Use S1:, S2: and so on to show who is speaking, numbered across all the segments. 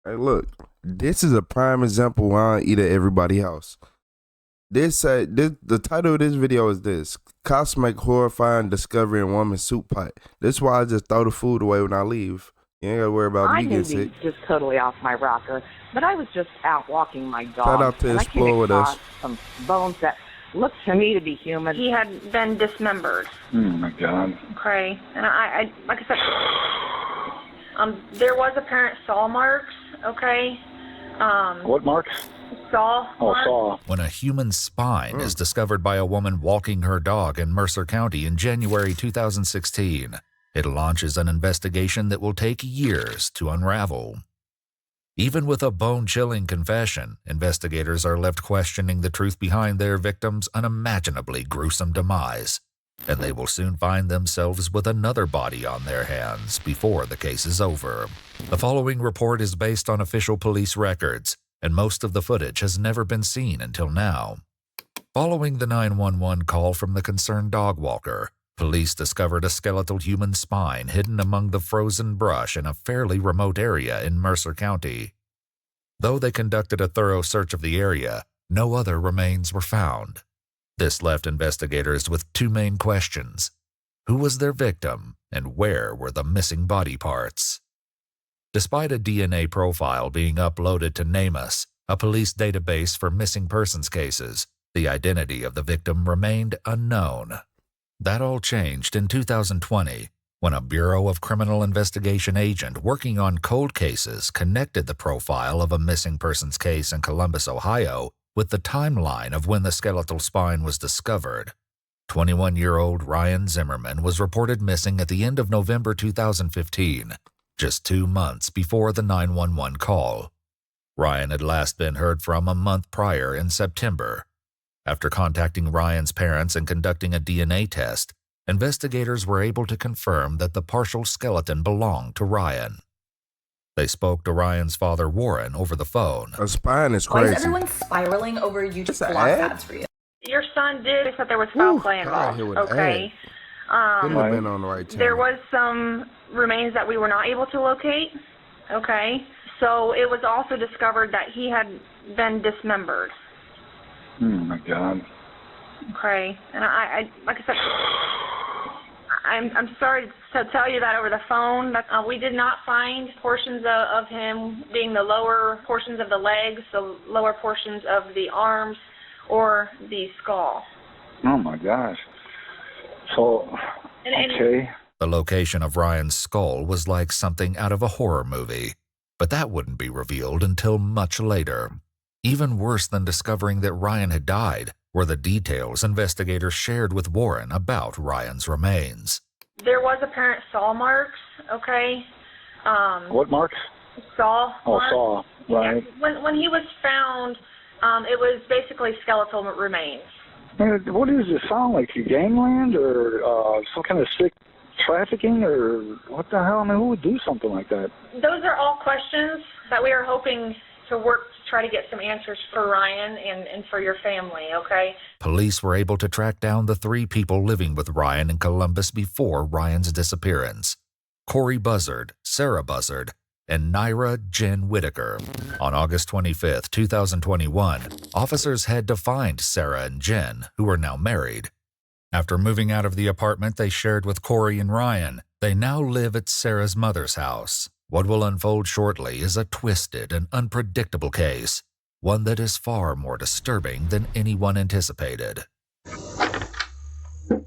S1: Hey, look, this is a prime example why I eat at everybody's house. The title of this video is this: cops make horrifying discovery in woman's soup pot. This is why I just throw the food away when I leave. You ain't gotta worry about
S2: I
S1: me
S2: may
S1: getting
S2: be
S1: sick.
S2: just totally off my rocker, but I was just out walking my dog,
S1: Shout out to
S2: and I came
S1: Explore with us.
S2: across some bones that looked to me to be human.
S3: He had been dismembered.
S4: Oh my God.
S3: Okay, and I like I said, there was apparent saw marks. Okay.
S4: What marks?
S3: Saw.
S4: Oh,
S3: marks.
S4: saw.
S5: When a human spine is discovered by a woman walking her dog in Mercer County in January 2016, it launches an investigation that will take years to unravel. Even with a bone-chilling confession, investigators are left questioning the truth behind their victim's unimaginably gruesome demise, and they will soon find themselves with another body on their hands before the case is over. The following report is based on official police records, and most of the footage has never been seen until now. Following the 911 call from the concerned dog walker, police discovered a skeletal human spine hidden among the frozen brush in a fairly remote area in Mercer County. Though they conducted a thorough search of the area, no other remains were found. This left investigators with two main questions: who was their victim, and where were the missing body parts? Despite a DNA profile being uploaded to NamUs, a police database for missing persons cases, the identity of the victim remained unknown. That all changed in 2020 when a Bureau of Criminal Investigation agent working on cold cases connected the profile of a missing persons case in Columbus, Ohio, with the timeline of when the skeletal spine was discovered. 21-year-old Ryan Zimmerman was reported missing at the end of November 2015, just 2 months before the 911 call. Ryan had last been heard from a month prior in September. After contacting Ryan's parents and conducting a DNA test, investigators were able to confirm that the partial skeleton belonged to Ryan. They spoke to Ryan's father, Warren, over the phone.
S1: A spine is
S6: Why
S1: crazy.
S6: is everyone spiraling over YouTube
S1: It's an
S6: blog
S1: ad?
S6: ads for you?
S3: Your son did. They said there was foul play
S1: God,
S3: involved.
S1: here with an
S3: Okay.
S1: Couldn't have been on the right channel.
S3: There was some remains that we were not able to locate. Okay. So it was also discovered that he had been dismembered.
S4: Oh my God.
S3: Okay. And I like I said, I'm sorry to tell you that over the phone. That we did not find portions of him being the lower portions of the legs, the lower portions of the arms, or the skull.
S4: Oh my gosh. So, okay.
S5: The location of Ryan's skull was like something out of a horror movie, but that wouldn't be revealed until much later. Even worse than discovering that Ryan had died were the details investigators shared with Warren about Ryan's remains.
S3: There was apparent saw marks, okay?
S4: What marks?
S3: Saw
S4: Oh,
S3: marks.
S4: saw. Right.
S3: Yeah. When he was found, it was basically skeletal remains.
S4: Man, what does it sound like? Gangland or some kind of sick trafficking or what the hell? I mean, who would do something like that?
S3: Those are all questions that we are hoping to work to try to get some answers for Ryan and for your family, okay?
S5: Police were able to track down the 3 people living with Ryan in Columbus before Ryan's disappearance: Corey Buzzard, Sarah Buzzard, and Naira Jen Whitaker. On August 25, 2021, officers had to find Sarah and Jen, who are now married. After moving out of the apartment they shared with Corey and Ryan, they now live at Sarah's mother's house. What will unfold shortly is a twisted and unpredictable case, one that is far more disturbing than anyone anticipated.
S7: We've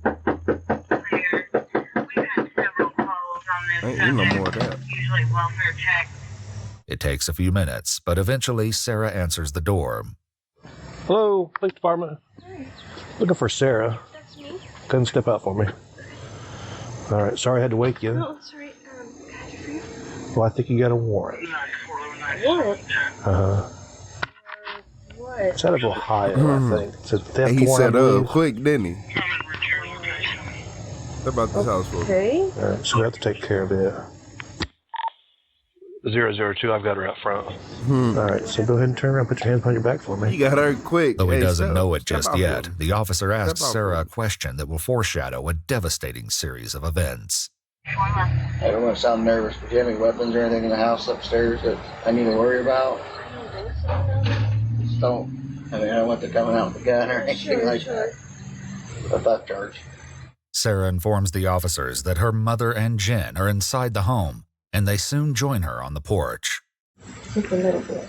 S7: had several calls on this
S1: Ain't no more of that.
S7: usually welfare check.
S5: It takes a few minutes, but eventually Sarah answers the door.
S8: Hello, police department. Looking for Sarah.
S9: That's me.
S8: Go and step out for me. All right, sorry I had to wake you.
S9: Oh, sorry. Can I do for you?
S8: Well, I think you got a warrant.
S9: Warrant? What?
S8: It's out of Ohio, I think. It's a theft
S1: And he
S8: warrant.
S1: set
S8: I
S1: up
S8: believe.
S1: quick, didn't he? What about this house for?
S9: Okay.
S8: All right, so we have to take care of it. 002, I've got her out front. All right, so go ahead and turn around, put your hands behind your back for me.
S1: You got her quick.
S5: Though he
S1: Hey,
S5: doesn't
S1: step-
S5: know it
S1: step
S5: just
S1: out
S5: yet,
S1: for me.
S5: the officer asks
S1: Step out
S5: Sarah
S1: for
S5: a
S1: me.
S5: question that will foreshadow a devastating series of events.
S10: I don't want to sound nervous, but do you have any weapons or anything in the house upstairs that I need to worry about? Just don't. I mean, I don't want them coming out with a gun or anything like that. A theft charge.
S5: Sarah informs the officers that her mother and Jen are inside the home, and they soon join her on the porch.
S9: Just a little bit.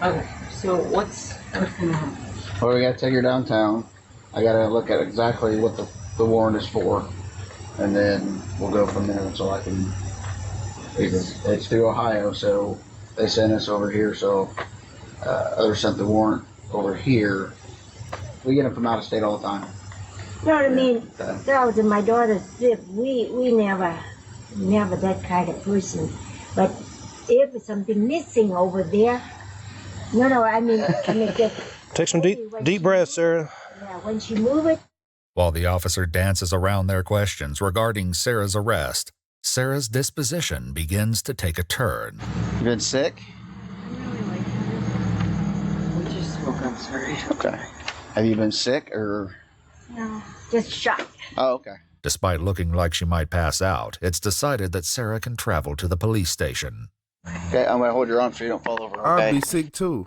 S9: Okay, so what's going on?
S10: Well, we got to take her downtown. I got to look at exactly what the warrant is for, and then we'll go from there. So I can. It's through Ohio, so they sent us over here. So others sent the warrant over here. We get them from out of state all the time.
S11: You know what I mean? That was my daughter's trip. We never that kind of person. But if something missing over there, I mean just
S8: Take some deep breaths, Sarah.
S11: Yeah, when she move it.
S5: While the officer dances around their questions regarding Sarah's arrest, Sarah's disposition begins to take a turn.
S10: You been sick?
S9: We just woke up, sorry.
S10: Okay. Have you been sick or?
S11: No, just shocked.
S10: Oh, okay.
S5: Despite looking like she might pass out, it's decided that Sarah can travel to the police station.
S10: Okay, I'm going to hold your arm so you don't fall over, okay?
S1: I'll be sick too.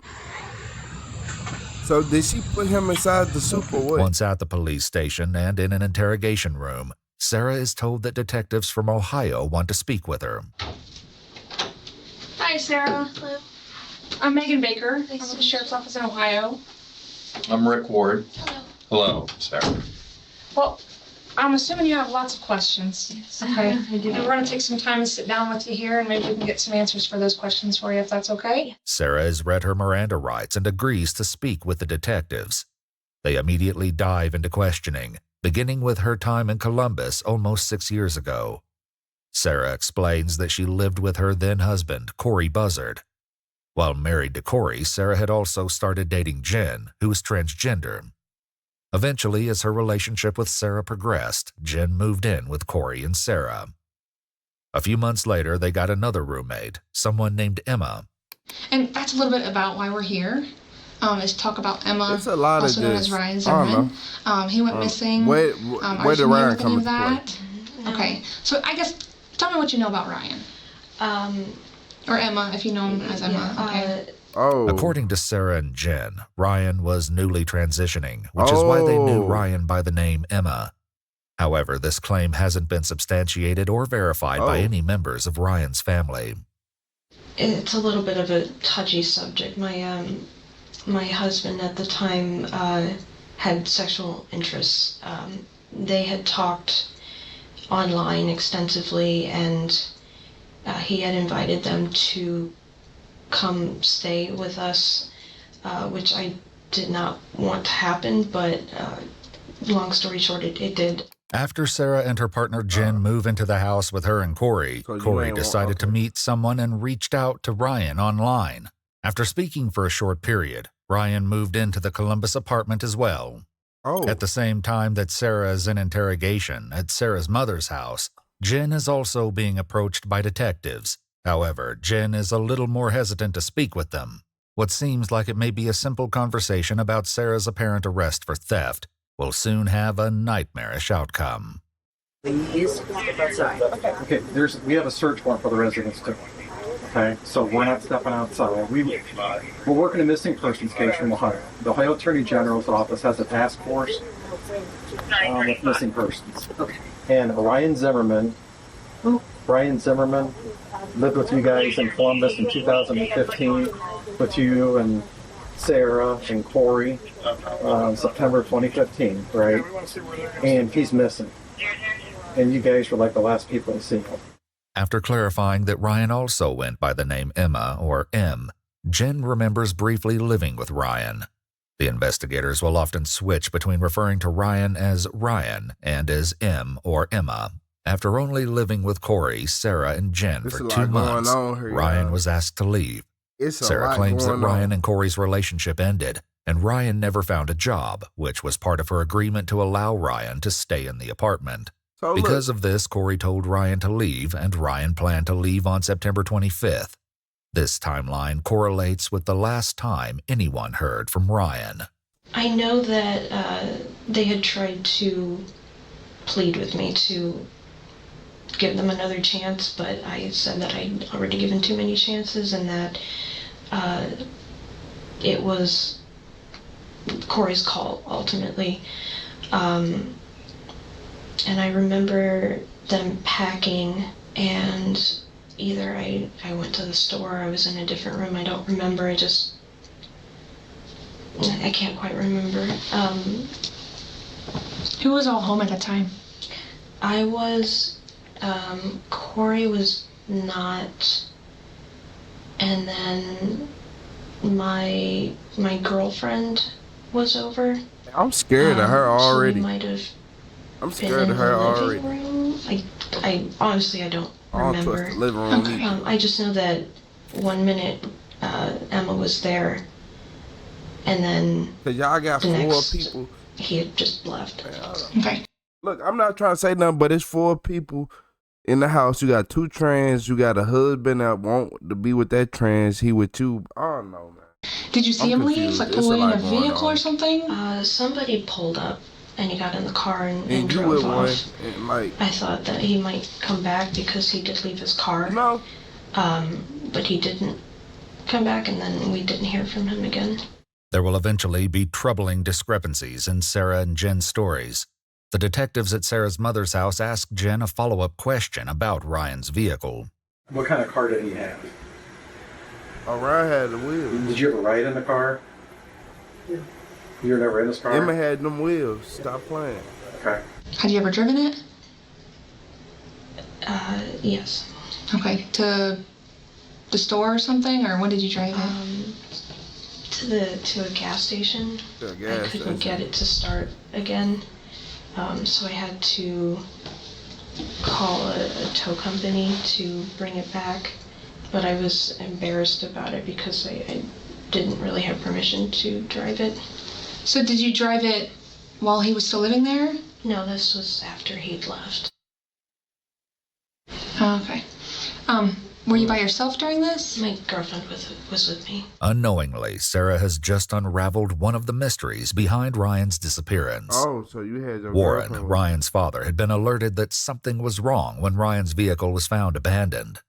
S1: So did she put him inside the soup or what?
S5: Once at the police station and in an interrogation room, Sarah is told that detectives from Ohio want to speak with her.
S12: Hi, Sarah. Hello. I'm Megan Baker. I'm with the Sheriff's Office in Ohio.
S13: I'm Rick Ward.
S12: Hello.
S13: Hello, Sarah.
S12: Well, I'm assuming you have lots of questions. Yes. Okay. I do. And we're going to take some time to sit down with you here, and maybe we can get some answers for those questions for you, if that's okay.
S5: Sarah has read her Miranda rights and agrees to speak with the detectives. They immediately dive into questioning, beginning with her time in Columbus almost 6 years ago. Sarah explains that she lived with her then-husband, Corey Buzzard. While married to Corey, Sarah had also started dating Jen, who was transgender. Eventually, as her relationship with Sarah progressed, Jen moved in with Corey and Sarah. A few months later, they got another roommate, someone named Emma.
S12: And that's a little bit about why we're here, is talk about Emma,
S1: It's a lot
S12: also
S1: of
S12: known
S1: this.
S12: as Ryan
S1: I
S12: Zimmerman.
S1: don't
S12: He went missing.
S1: Where
S12: Are
S1: did
S12: you
S1: Ryan
S12: familiar with
S1: come
S12: any
S1: into
S12: of
S1: play?
S12: that? Okay, so I guess, tell me what you know about Ryan. Or Emma, if you know him as Emma. Okay.
S5: According to Sarah and Jen, Ryan was newly transitioning, which is why they knew Ryan by the name Emma. However, this claim hasn't been substantiated or verified by any members of Ryan's family.
S14: It's a little bit of a touchy subject. My husband at the time had sexual interests. They had talked online extensively, and he had invited them to come stay with us, which I did not want to happen, but long story short, it did.
S5: After Sarah and her partner Jen move into the house with her and Corey, Corey decided to meet someone and reached out to Ryan online. After speaking for a short period, Ryan moved into the Columbus apartment as well. At the same time that Sarah is in interrogation at Sarah's mother's house, Jen is also being approached by detectives. However, Jen is a little more hesitant to speak with them. What seems like it may be a simple conversation about Sarah's apparent arrest for theft will soon have a nightmarish outcome.
S15: Please step outside. Okay, we have a search warrant for the residence too. Okay, so we're not stepping outside. We're working a missing persons case from Ohio. The Ohio Attorney General's office has a task force with missing persons. Okay. And Ryan Zimmerman lived with you guys in Columbus in 2015, with you and Sarah and Corey, September 2015, right? And he's missing. And you guys were like the last people to see him.
S5: After clarifying that Ryan also went by the name Emma, or M, Jen remembers briefly living with Ryan. The investigators will often switch between referring to Ryan as Ryan and as M or Emma. After only living with Corey, Sarah, and Jen for 2 months, Ryan was asked to leave. Sarah claims that Ryan and Corey's relationship ended, and Ryan never found a job, which was part of her agreement to allow Ryan to stay in the apartment. Because of this, Corey told Ryan to leave, and Ryan planned to leave on September 25th. This timeline correlates with the last time anyone heard from Ryan.
S14: I know that they had tried to plead with me to give them another chance, but I said that I'd already given too many chances and that it was Corey's call, ultimately. And I remember them packing, and either I went to the store, I was in a different room, I don't remember, I can't quite remember.
S12: Who was all home at that time?
S14: I was, Corey was not, and then my girlfriend was over.
S1: I'm scared of her already.
S14: So we might have
S1: I'm scared of her already.
S14: I honestly, I don't remember.
S1: Trust the living room either.
S14: I just know that 1 minute Emma was there, and then
S1: Cause y'all got
S14: the
S1: 4
S14: next,
S1: people.
S14: He had just left.
S12: Okay.
S1: Look, I'm not trying to say nothing, but it's 4 people in the house. You got 2 trans. You got a husband that want to be with that trans. He with you. I don't know, man.
S12: Did you see him leave? Like pull in a vehicle or something?
S14: Somebody pulled up and he got in the car and
S1: you
S14: drove
S1: with
S14: off.
S1: one, and like,
S14: I thought that he might come back because he did leave his car.
S1: No.
S14: But he didn't come back, and then we didn't hear from him again.
S5: There will eventually be troubling discrepancies in Sarah and Jen's stories. The detectives at Sarah's mother's house asked Jen a follow-up question about Ryan's vehicle.
S15: What kind of car did he have?
S1: Ryan had the wheels.
S15: Did you ever ride in the car?
S9: Yeah.
S15: You were never in this car?
S1: Emma had them wheels. Stop playing.
S15: Okay.
S12: Had you ever driven it?
S14: Yes.
S12: Okay. To the store or something, or when did you drive it?
S14: To a gas station.
S1: To a gas
S14: I couldn't
S1: station.
S14: get it to start again, so I had to call a tow company to bring it back. But I was embarrassed about it because I didn't really have permission to drive it.
S12: So did you drive it while he was still living there?
S14: No, this was after he'd left.
S12: Oh, okay. Were you by yourself during this?
S14: My girlfriend was with me.
S5: Unknowingly, Sarah has just unraveled one of the mysteries behind Ryan's disappearance.
S1: Oh, so you had your
S5: Warren,
S1: girlfriend.
S5: Ryan's father, had been alerted that something was wrong when Ryan's vehicle was found abandoned.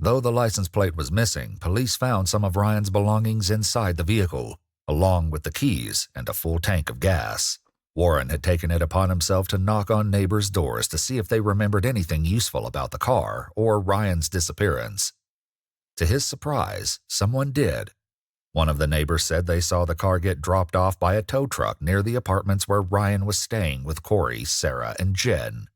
S5: Though the license plate was missing, police found some of Ryan's belongings inside the vehicle, along with the keys and a full tank of gas. Warren had taken it upon himself to knock on neighbors' doors to see if they remembered anything useful about the car or Ryan's disappearance. To his surprise, someone did. One of the neighbors said they saw the car get dropped off by a tow truck near the apartments where Ryan was staying with Corey, Sarah, and Jen.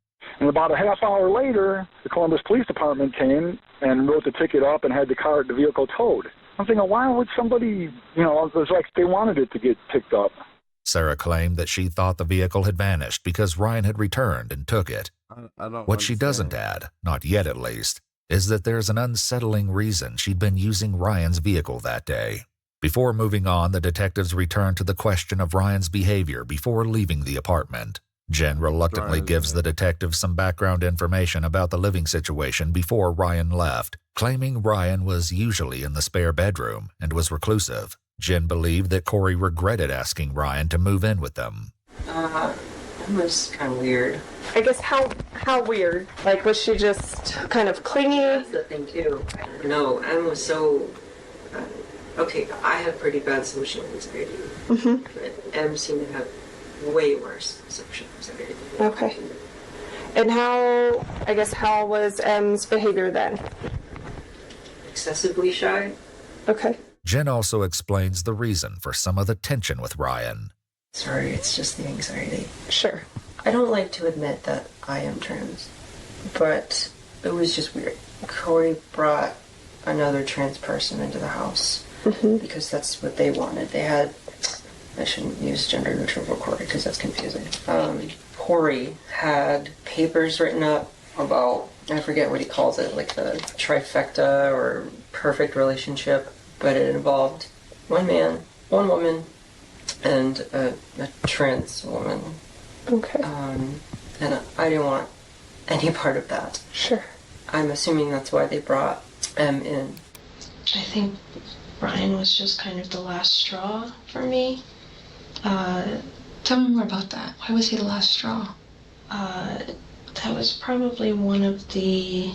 S4: And about a half hour later, the Columbus Police Department came and wrote the ticket up and had the vehicle towed. I'm thinking, why would somebody, it was like they wanted it to get picked up.
S5: Sarah claimed that she thought the vehicle had vanished because Ryan had returned and took it.
S1: I don't
S5: What she doesn't add, not yet at least, is that there's an unsettling reason she'd been using Ryan's vehicle that day. Before moving on, the detectives returned to the question of Ryan's behavior before leaving the apartment. Jen reluctantly gives the detectives some background information about the living situation before Ryan left, claiming Ryan was usually in the spare bedroom and was reclusive. Jen believed that Corey regretted asking Ryan to move in with them.
S9: It was kind of weird.
S16: I guess how weird? Like, was she just kind of clingy?
S9: That's the thing too. No, Em was so. Okay, I have pretty bad social anxiety.
S16: Mm-hmm.
S9: But Em seemed to have way worse social anxiety.
S16: Okay. And how was M's behavior then?
S9: Excessively shy.
S16: Okay.
S5: Jen also explains the reason for some of the tension with Ryan.
S9: Sorry, it's just the anxiety.
S16: Sure.
S9: I don't like to admit that I am trans, but it was just weird. Corey brought another trans person into the house because that's what they wanted. They had, I shouldn't use gender neutral for Corey because that's confusing. Corey had papers written up about, I forget what he calls it, like the trifecta or perfect relationship, but it involved one man, one woman, and a trans woman.
S16: Okay.
S9: And I didn't want any part of that.
S16: Sure.
S9: I'm assuming that's why they brought Em in.
S14: I think Ryan was just kind of the last straw for me.
S12: Tell me more about that. Why was he the last straw?
S14: That was probably one of the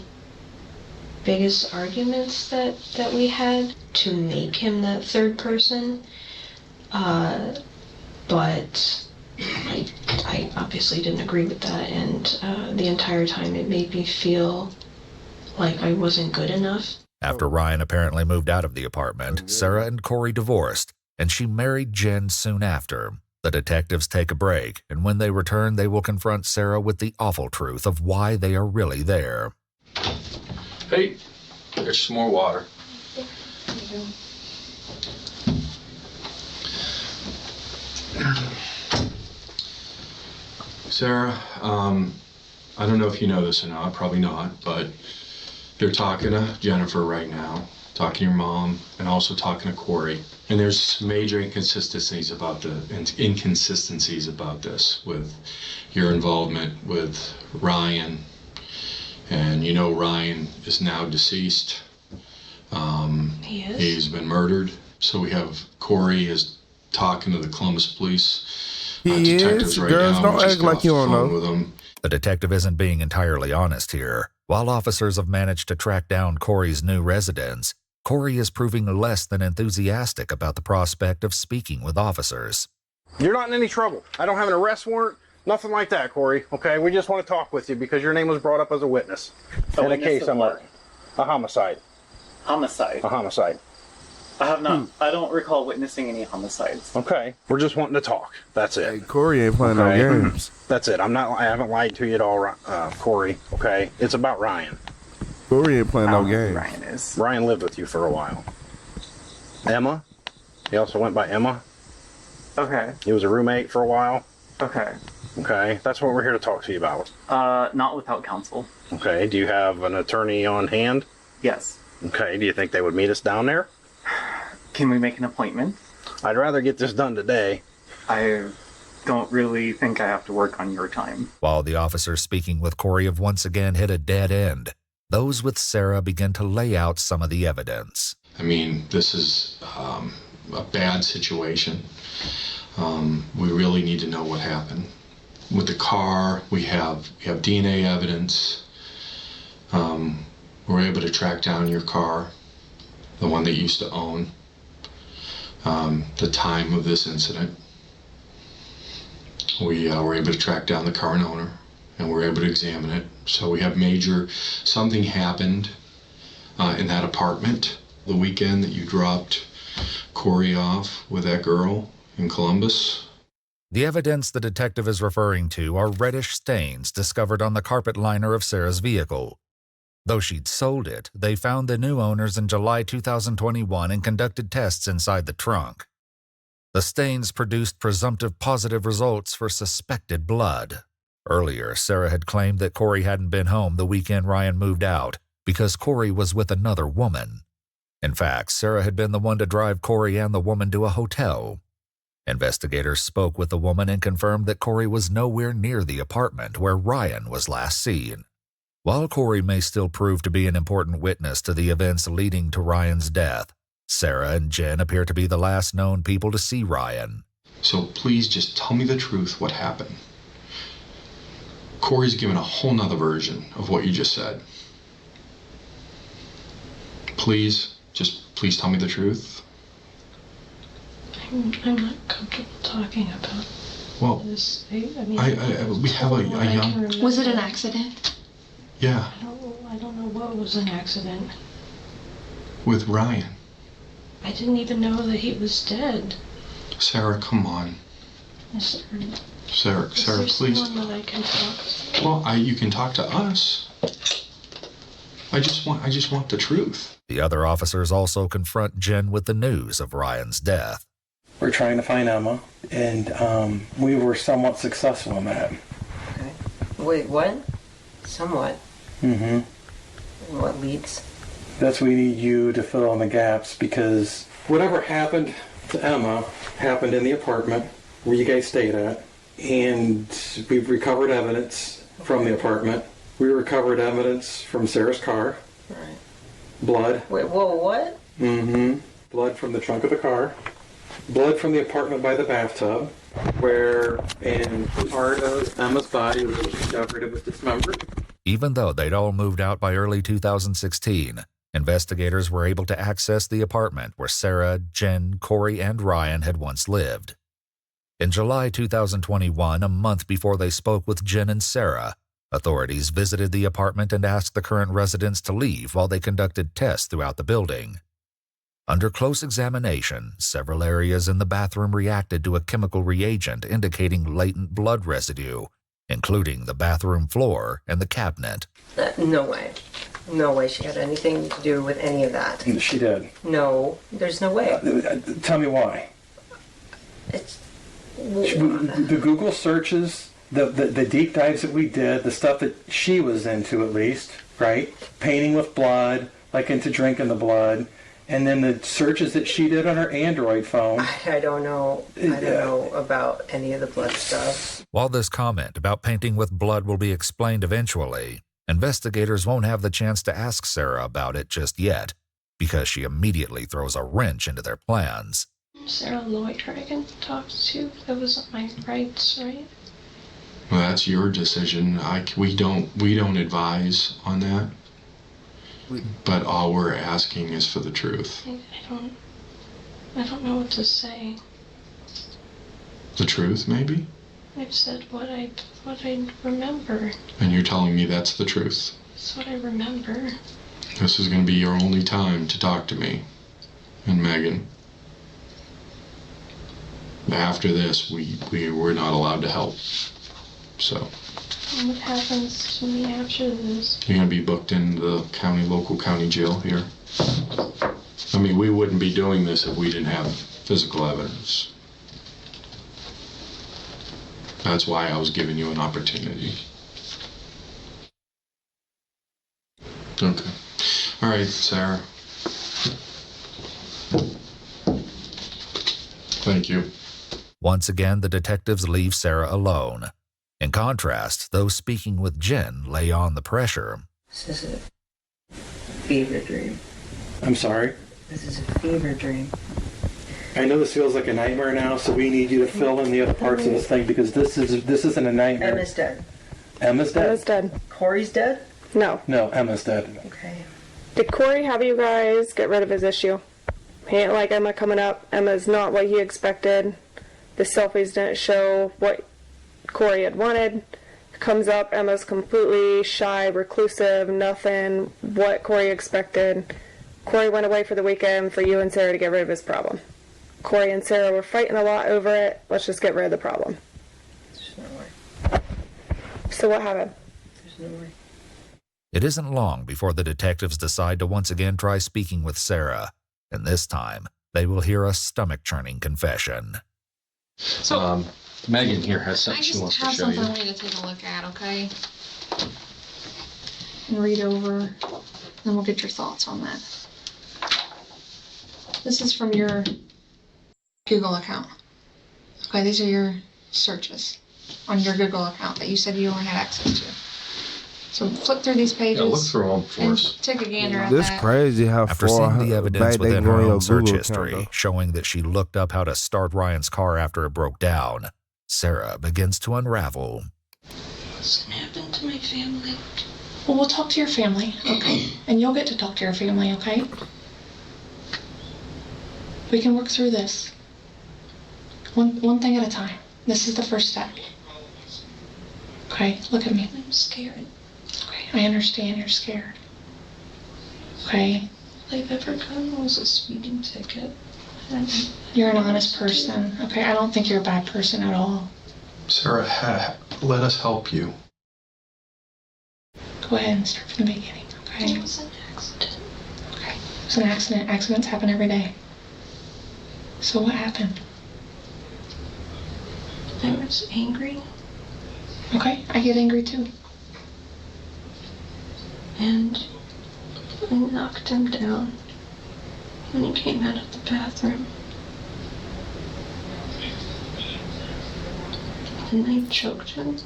S14: biggest arguments that we had, to make him that third person. But I obviously didn't agree with that, and the entire time it made me feel like I wasn't good enough.
S5: After Ryan apparently moved out of the apartment, Sarah and Corey divorced, and she married Jen soon after. The detectives take a break, and when they return, they will confront Sarah with the awful truth of why they are really there.
S13: Hey, there's some more water. Sarah, I don't know if you know this or not, probably not, but you're talking to Jennifer right now, talking to your mom, and also talking to Corey. And there's major inconsistencies about this with your involvement with Ryan. And you know Ryan is now deceased.
S14: He is?
S13: He's been murdered. So we have Corey is talking to the Columbus police.
S1: He
S13: detectives
S1: is?
S13: right
S1: Girls,
S13: now.
S1: don't
S13: We just
S1: act
S13: got
S1: like
S13: off
S1: you
S13: the
S1: don't
S13: phone
S1: know.
S13: with him.
S5: The detective isn't being entirely honest here. While officers have managed to track down Corey's new residence, Corey is proving less than enthusiastic about the prospect of speaking with officers.
S17: You're not in any trouble. I don't have an arrest warrant, nothing like that, Corey. Okay, we just want to talk with you because your name was brought up as a witness in a case I'm a homicide.
S18: Homicide?
S17: A homicide.
S18: I have not. I don't recall witnessing any homicides.
S17: Okay, we're just wanting to talk. That's it.
S1: Hey, Corey ain't playing no games.
S17: That's it. I haven't lied to you at all, Corey. Okay, it's about Ryan.
S1: Corey ain't playing no games.
S18: Ryan is.
S17: Ryan lived with you for a while. Emma. He also went by Emma.
S18: Okay.
S17: He was a roommate for a while.
S18: Okay.
S17: Okay, that's what we're here to talk to you about.
S18: Not without counsel.
S17: Okay, do you have an attorney on hand?
S18: Yes.
S17: Okay, do you think they would meet us down there?
S18: Can we make an appointment?
S17: I'd rather get this done today.
S18: I don't really think I have to work on your time.
S5: While the officers speaking with Corey have once again hit a dead end, those with Sarah begin to lay out some of the evidence.
S13: I mean, this is a bad situation. We really need to know what happened. With the car, we have DNA evidence. We're able to track down your car, the one that you used to own, the time of this incident. We were able to track down the current owner, and we're able to examine it. So we have something happened in that apartment the weekend that you dropped Corey off with that girl in Columbus.
S5: The evidence the detective is referring to are reddish stains discovered on the carpet liner of Sarah's vehicle. Though she'd sold it, they found the new owners in July 2021 and conducted tests inside the trunk. The stains produced presumptive positive results for suspected blood. Earlier, Sarah had claimed that Corey hadn't been home the weekend Ryan moved out because Corey was with another woman. In fact, Sarah had been the one to drive Corey and the woman to a hotel. Investigators spoke with the woman and confirmed that Corey was nowhere near the apartment where Ryan was last seen. While Corey may still prove to be an important witness to the events leading to Ryan's death, Sarah and Jen appear to be the last known people to see Ryan.
S13: So please just tell me the truth, what happened. Corey's given a whole nother version of what you just said. Please tell me the truth.
S14: I'm not comfortable talking about this.
S13: We have a young...
S12: Was it an accident?
S13: Yeah.
S14: I don't know what was an accident.
S13: With Ryan.
S14: I didn't even know that he was dead.
S13: Sarah, come on. Sarah, please.
S14: Someone that I can talk to?
S13: Well, you can talk to us. I just want the truth.
S5: The other officers also confront Jen with the news of Ryan's death.
S8: We're trying to find Emma, and we were somewhat successful in that.
S9: Okay. Wait, what? Somewhat?
S8: Mm-hmm.
S9: And what leads?
S8: That's we need you to fill in the gaps, because whatever happened to Emma happened in the apartment where you guys stayed at, and we've recovered evidence from the apartment. We recovered evidence from Sarah's car.
S9: Right.
S8: Blood.
S9: Wait, whoa, what?
S8: Mm-hmm. Blood from the trunk of the car. blood from the apartment by the bathtub, where in part of Emma's body was discovered it was dismembered.
S5: Even though they'd all moved out by early 2016, investigators were able to access the apartment where Sarah, Jen, Corey, and Ryan had once lived. In July 2021, a month before they spoke with Jen and Sarah, authorities visited the apartment and asked the current residents to leave while they conducted tests throughout the building. Under close examination, several areas in the bathroom reacted to a chemical reagent indicating latent blood residue, including the bathroom floor and the cabinet.
S9: No way. No way she had anything to do with any of that.
S8: She did.
S9: No, there's no way.
S8: Tell me why. The Google searches, the deep dives that we did, the stuff that she was into at least, right? Painting with blood, like into drinking the blood. And then the searches that she did on her Android phone.
S9: I don't know. I don't know about any of the blood stuff.
S5: While this comment about painting with blood will be explained eventually, investigators won't have the chance to ask Sarah about it just yet, because she immediately throws a wrench into their plans.
S14: Sarah Lloyd, I can talk to. That was my rights, right?
S13: Well, that's your decision. We don't advise on that. But all we're asking is for the truth.
S14: I don't know what to say.
S13: The truth, maybe?
S14: I've said what I remember.
S13: And you're telling me that's the truth.
S14: That's what I remember.
S13: This is going to be your only time to talk to me and Megan. After this, we're not allowed to help. So.
S14: What happens to me after this?
S13: You're going to be booked into the local county jail here. I mean, we wouldn't be doing this if we didn't have physical evidence. That's why I was giving you an opportunity. Okay. All right, Sarah. Thank you.
S5: Once again, the detectives leave Sarah alone. In contrast, those speaking with Jen lay on the pressure.
S9: This is a fever dream.
S8: I'm sorry?
S9: This is a fever dream.
S8: I know this feels like a nightmare now, so we need you to fill in the other parts of this thing, because this isn't a nightmare.
S9: Emma's dead.
S8: Emma's dead?
S16: Emma's dead.
S9: Corey's dead?
S16: No.
S8: No, Emma's dead.
S9: Okay.
S16: Did Corey have you guys get rid of his issue? He ain't like Emma coming up. Emma's not what he expected. The selfies didn't show what Corey had wanted. Comes up, Emma's completely shy, reclusive, nothing what Corey expected. Corey went away for the weekend for you and Sarah to get rid of his problem. Corey and Sarah were fighting a lot over it. Let's just get rid of the problem.
S9: There's no way.
S16: So what happened?
S9: There's no way.
S5: It isn't long before the detectives decide to once again try speaking with Sarah, and this time they will hear a stomach-churning confession.
S13: So, Megan here has something she wants to show you.
S12: I just have something I need to take a look at, okay? And read over, and we'll get your thoughts on that. This is from your Google account. Okay, these are your searches on your Google account that you said you only had access to. So flip through these pages.
S13: Yeah, look through them for us.
S12: Take a gander at
S1: This
S12: that.
S1: crazy how
S5: After
S1: far
S5: seeing the evidence
S1: back they
S5: within
S1: go
S5: her
S1: in your
S5: own search
S1: Google
S5: history,
S1: account,
S5: showing that she looked up how to start Ryan's car after it broke down, Sarah begins to unravel.
S14: What's gonna happen to my family?
S12: Well, we'll talk to your family, okay? And you'll get to talk to your family, okay? We can work through this. One thing at a time. This is the first step. Okay, look at me.
S14: I'm scared.
S12: Okay, I understand you're scared. Okay?
S14: All I've ever gotten was a speeding ticket.
S12: You're an honest person, okay? I don't think you're a bad person at all.
S13: Sarah, let us help you.
S12: Go ahead and start from the beginning, okay?
S14: It was an accident.
S12: Okay, it was an accident. Accidents happen every day. So what happened?
S14: I was angry.
S12: Okay, I get angry too.
S14: And I knocked him down when he came out of the bathroom. And I choked him.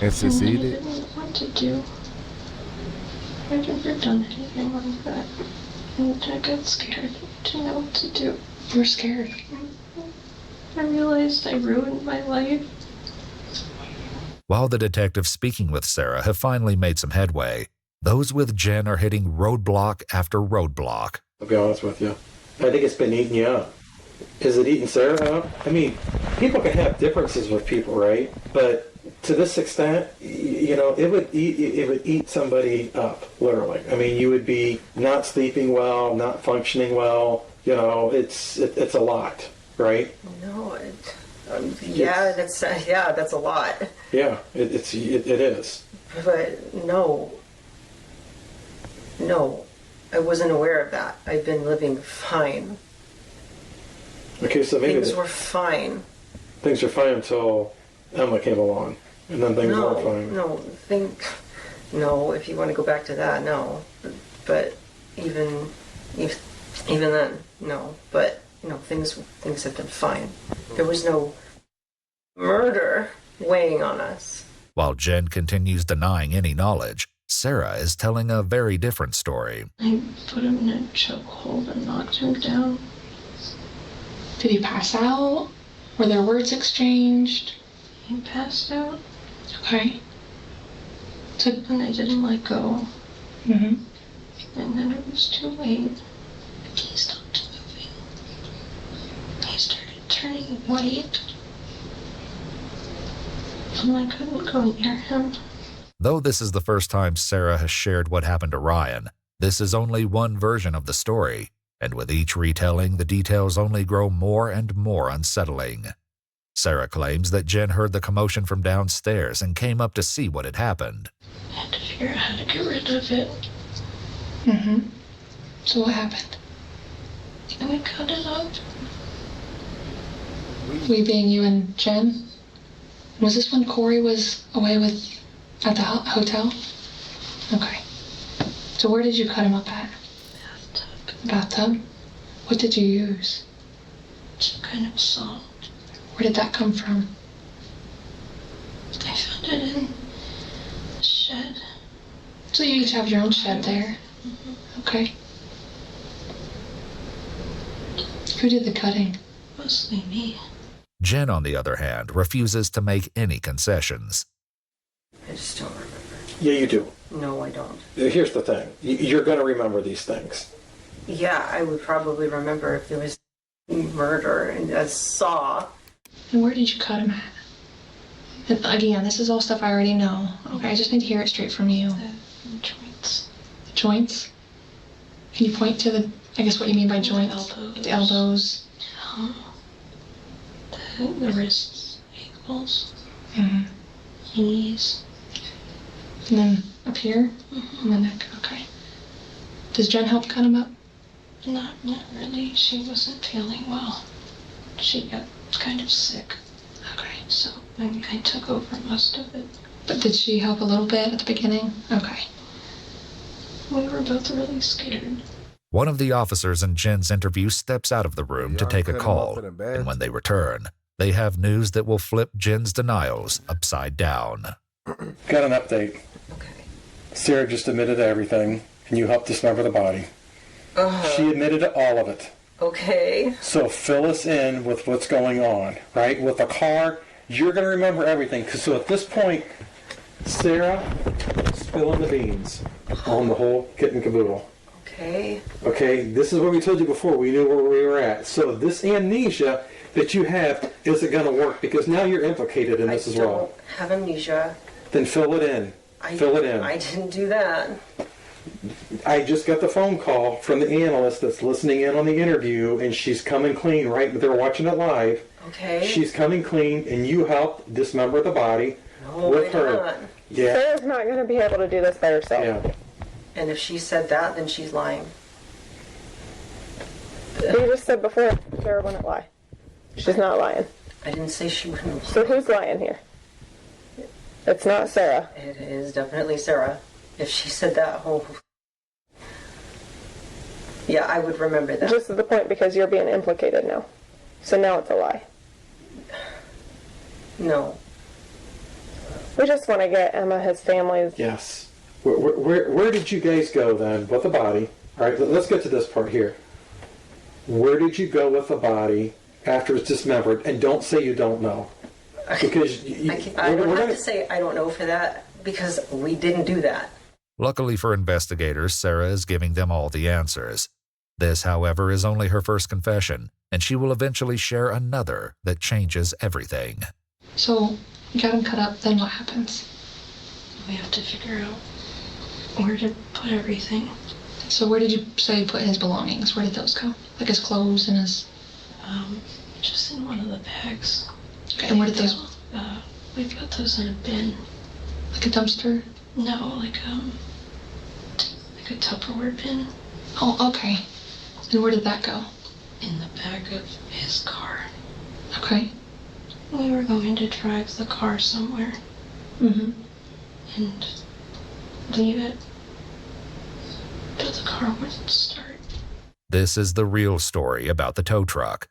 S1: and succeeded.
S14: I didn't know what to do. I've never done anything like that. And I got scared. Didn't know what to do.
S12: You were scared.
S14: I realized I ruined my life.
S5: While the detectives speaking with Sarah have finally made some headway, those with Jen are hitting roadblock after roadblock.
S8: I'll be honest with you. I think it's been eating you up. Is it eating Sarah up? I mean, people can have differences with people, right? But to this extent, you know, it would eat somebody up, literally. I mean, you would be not sleeping well, not functioning well. You know, it's a lot, right?
S9: No, that's a lot.
S8: Yeah, it is.
S9: But no, I wasn't aware of that. I've been living fine.
S8: Okay, so maybe
S9: things were fine.
S8: Things were fine until Emma came along, and then things weren't fine.
S9: No, if you want to go back to that, no. But even then, no. But things have been fine. There was no murder weighing on us.
S5: While Jen continues denying any knowledge, Sarah is telling a very different story.
S14: I put him in a chokehold and knocked him down.
S12: Did he pass out? Were there words exchanged?
S14: He passed out.
S12: Okay.
S14: And I didn't let go.
S12: Mm-hmm.
S14: And then it was too late. He stopped moving. He started turning white. And I couldn't go near him.
S5: Though this is the first time Sarah has shared what happened to Ryan, this is only one version of the story, and with each retelling, the details only grow more and more unsettling. Sarah claims that Jen heard the commotion from downstairs and came up to see what had happened.
S14: I had to figure out how to get rid of it.
S12: Mm-hmm. So what happened?
S14: And we cut it up.
S12: We being you and Jen? Was this when Corey was away at the hotel? Okay. So where did you cut him up at? Bathtub? What did you use?
S14: Some kind of salt.
S12: Where did that come from?
S14: I found it in the shed.
S12: So you each have your own shed there?
S14: Mm-hmm.
S12: Okay. Who did the cutting?
S14: Mostly me.
S5: Jen, on the other hand, refuses to make any concessions.
S9: I just don't remember.
S8: Yeah, you do.
S9: No, I don't.
S8: Here's the thing. You're going to remember these things.
S9: Yeah, I would probably remember if there was murder and a saw.
S12: And where did you cut him at? And again, this is all stuff I already know. Okay, I just need to hear it straight from you.
S14: The joints.
S12: The joints? Can you point to what you mean by joints? The elbows.
S14: The wrists, ankles,
S12: Mm-hmm.
S14: knees.
S12: And then up here?
S14: Mm-hmm.
S12: And the neck. Okay. Does Jen help cut him up?
S14: Not really. She wasn't feeling well. She got kind of sick.
S12: Okay.
S14: So I took over most of it.
S12: But did she help a little bit at the beginning? Okay.
S14: We were both really scared.
S5: One of the officers in Jen's interview steps out of the room to take a call, and when they return, they have news that will flip Jen's denials upside down.
S8: Got an update.
S9: Okay.
S8: Sarah just admitted to everything, and you helped dismember the body. She admitted to all of it.
S9: Okay.
S8: So fill us in with what's going on, right? With the car, you're going to remember everything. So at this point, Sarah, spilling the beans on the whole kit and caboodle.
S9: Okay.
S8: Okay, this is what we told you before. We knew where we were at. So this amnesia that you have isn't going to work because now you're implicated in this as well.
S9: I don't have amnesia.
S8: Then fill it in. Fill it in.
S9: I didn't do that.
S8: I just got the phone call from the analyst that's listening in on the interview, and she's coming clean, right? They're watching it live.
S9: Okay.
S8: She's coming clean, and you helped dismember the body
S9: No,
S8: with
S9: I
S8: her.
S9: did not.
S8: Yeah.
S16: Sarah's not going to be able to do this by herself.
S8: Yeah.
S9: And if she said that, then she's lying.
S16: You just said before Sarah wouldn't lie. She's not lying.
S9: I didn't say she wouldn't lie.
S16: So who's lying here? It's not Sarah.
S9: It is definitely Sarah. If she said that, yeah, I would remember that.
S16: Just to the point because you're being implicated now. So now it's a lie.
S9: No.
S16: We just want to get Emma his family's.
S8: Yes. Where did you guys go then with the body? All right, let's get to this part here. Where did you go with the body after it's dismembered? And don't say you don't know. Because
S9: I don't have to say I don't know for that, because we didn't do that.
S5: Luckily for investigators, Sarah is giving them all the answers. This, however, is only her first confession, and she will eventually share another that changes everything.
S12: So, you got him cut up, then what happens?
S14: We have to figure out where to put everything.
S12: So where did you say you put his belongings? Where did those go? Like his clothes and his...
S14: Just in one of the bags.
S12: Okay, and where did those...
S14: We put those in a bin.
S12: Like a dumpster?
S14: No, like a Tupperware bin.
S12: Oh, okay. And where did that go?
S14: In the back of his car.
S12: Okay.
S14: We were going to drive the car somewhere.
S12: Mm-hmm.
S14: And leave it. But the car wouldn't start.
S5: This is the real story about the tow truck.